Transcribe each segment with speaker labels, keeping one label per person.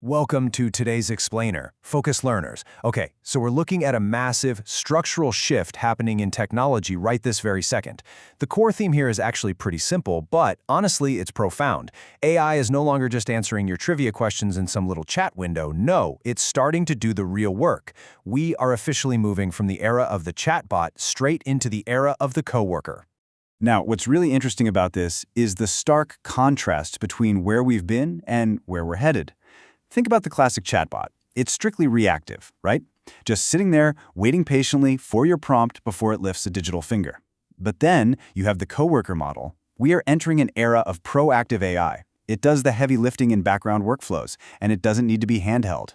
Speaker 1: Welcome to today's explainer, Focus Learners. Okay, so we're looking at a massive structural shift happening in technology right this very second. The core theme here is actually pretty simple, but honestly, it's profound. AI is no longer just answering your trivia questions in some little chat window. No, it's starting to do the real work. We are officially moving from the era of the chatbot straight into the era of the coworker.
Speaker 2: Now, what's really interesting about this is the stark contrast between where we've been and where we're headed. Think about the classic chatbot. It's strictly reactive, right? Just sitting there, waiting patiently for your prompt before it lifts a digital finger. But then you have the coworker model. We are entering an era of proactive AI. It does the heavy lifting in background workflows, and it doesn't need to be handheld.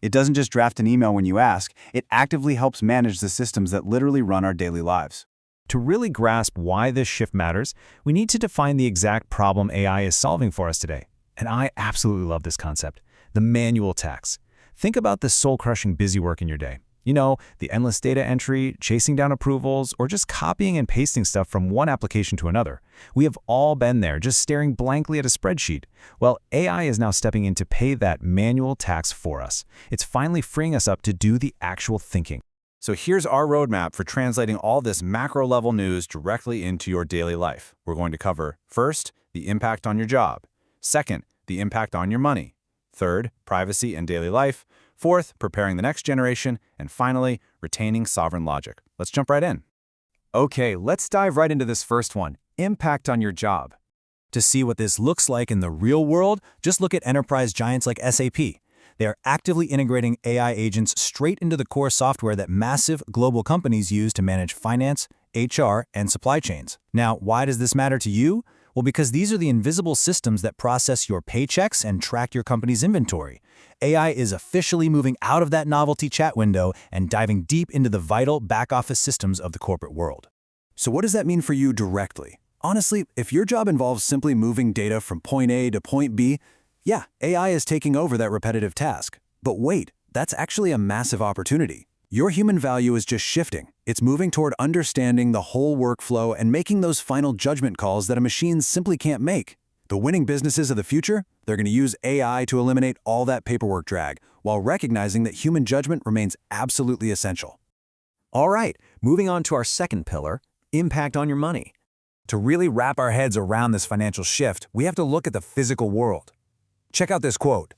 Speaker 2: It doesn't just draft an email when you ask, it actively helps manage the systems that literally run our daily lives.
Speaker 3: To really grasp why this shift matters, we need to define the exact problem AI is solving for us today. And I absolutely love this concept. The manual task. Think about the soul-crushing busy work in your day. You know, the endless data entry, chasing down approvals, or just copying and pasting stuff from one application to another. We have all been there, just staring blankly at a spreadsheet. Well, AI is now stepping in to pay that manual task for us. It's finally freeing us up to do the actual thinking.
Speaker 4: So here's our roadmap for translating all this macro-level news directly into your daily life. We're going to cover, first, the impact on your job. Second, the impact on your money. Third, privacy and daily life. Fourth, preparing the next generation. And finally, retaining sovereign logic. Let's jump right in.
Speaker 1: Okay, let's dive right into this first one, impact on your job. To see what this looks like in the real world, just look at enterprise giants like SAP. They are actively integrating AI agents straight into the core software that massive global companies use to manage finance, HR, and supply chains. Now, why does this matter to you? Well, because these are the invisible systems that process your paychecks and track your company's inventory. AI is officially moving out of that novelty chat window and diving deep into the vital back-office systems of the corporate world. So what does that mean for you directly? Honestly, if your job involves simply moving data from point A to point B, yeah, AI is taking over that repetitive task. But wait, that's actually a massive opportunity. Your human value is just shifting. It's moving toward understanding the whole workflow and making those final judgment calls that a machine simply can't make. The winning businesses of the future, they're going to use AI to eliminate all that paperwork drag, while recognizing that human judgment remains absolutely essential. All right, moving on to our second pillar, impact on your money. To really wrap our heads around this financial shift, we have to look at the physical world. Check out this quote.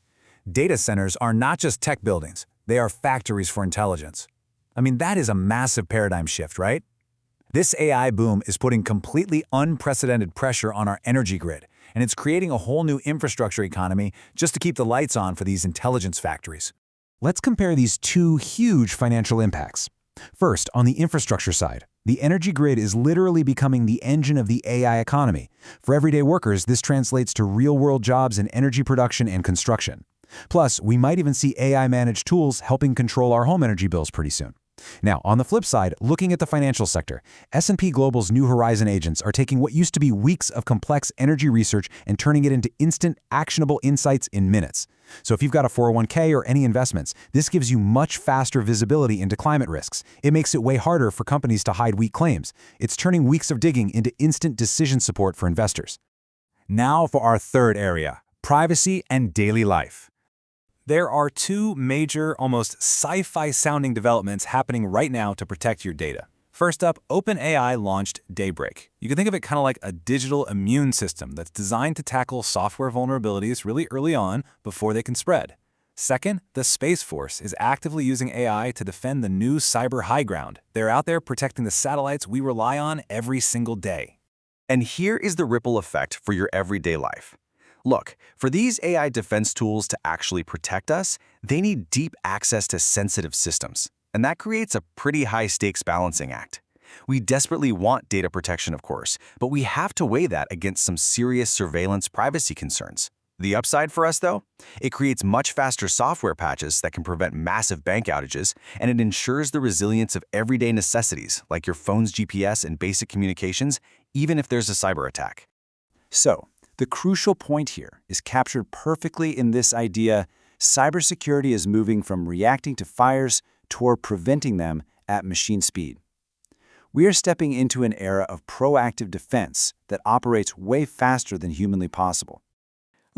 Speaker 1: Data centers are not just tech buildings. They are factories for intelligence. I mean, that is a massive paradigm shift, right? This AI boom is putting completely unprecedented pressure on our energy grid, and it's creating a whole new infrastructure economy just to keep the lights on for these intelligence factories. Let's compare these two huge financial impacts. First, on the infrastructure side, the energy grid is literally becoming the engine of the AI economy. For everyday workers, this translates to real-world jobs in energy production and construction. Plus, we might even see AI-managed tools helping control our home energy bills pretty soon. Now, on the flip side, looking at the financial sector, S&P Global's New Horizon agents are taking what used to be weeks of complex energy research and turning it into instant, actionable insights in minutes. So if you've got a 401k or any investments, this gives you much faster visibility into climate risks. It makes it way harder for companies to hide weak claims. It's turning weeks of digging into instant decision support for investors.
Speaker 4: Now for our third area, privacy and daily life. There are two major, almost sci-fi sounding developments happening right now to protect your data. First up, OpenAI launched Daybreak. You can think of it kind of like a digital immune system that's designed to tackle software vulnerabilities really early on before they can spread. Second, the Space Force is actively using AI to defend the new cyber high ground. They're out there protecting the satellites we rely on every single day.
Speaker 5: And here is the ripple effect for your everyday life. Look, for these AI defense tools to actually protect us, they need deep access to sensitive systems. And that creates a pretty high-stakes balancing act. We desperately want data protection, of course, but we have to weigh that against some serious surveillance privacy concerns. The upside for us, though? It creates much faster software patches that can prevent massive bank outages, and it ensures the resilience of everyday necessities like your phone's GPS and basic communications, even if there's a cyber attack.
Speaker 2: So, the crucial point here is captured perfectly in this idea: cybersecurity is moving from reacting to fires toward preventing them at machine speed. We are stepping into an era of proactive defense that operates way faster than humanly possible.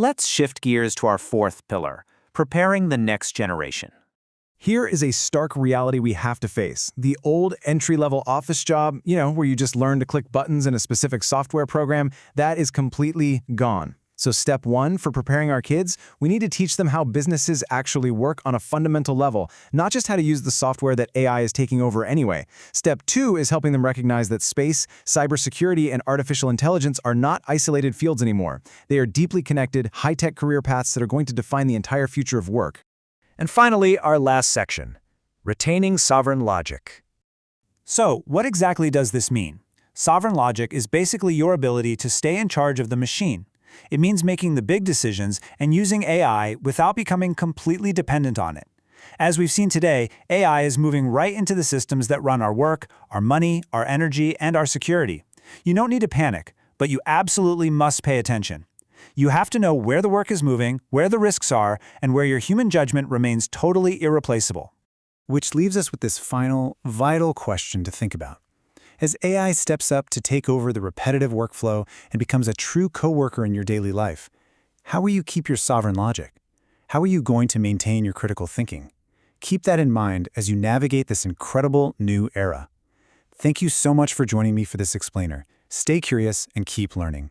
Speaker 6: Let's shift gears to our fourth pillar, preparing the next generation.
Speaker 3: Here is a stark reality we have to face. The old entry-level office job, where you just learn to click buttons in a specific software program, that is completely gone. So step one for preparing our kids, we need to teach them how businesses actually work on a fundamental level, not just how to use the software that AI is taking over anyway. Step two is helping them recognize that space, cybersecurity, and artificial intelligence are not isolated fields anymore. They are deeply connected, high-tech career paths that are going to define the entire future of work.
Speaker 1: And finally, our last section, retaining sovereign logic.
Speaker 4: So, what exactly does this mean? Sovereign logic is basically your ability to stay in charge of the machine. It means making the big decisions and using AI without becoming completely dependent on it. As we've seen today, AI is moving right into the systems that run our work, our money, our energy, and our security. You don't need to panic, but you absolutely must pay attention. You have to know where the work is moving, where the risks are, and where your human judgment remains totally irreplaceable.
Speaker 1: Which leaves us with this final, vital question to think about. As AI steps up to take over the repetitive workflow and becomes a true coworker in your daily life, how will you keep your sovereign logic? How are you going to maintain your critical thinking? Keep that in mind as you navigate this incredible new era. Thank you so much for joining me for this explainer. Stay curious and keep learning.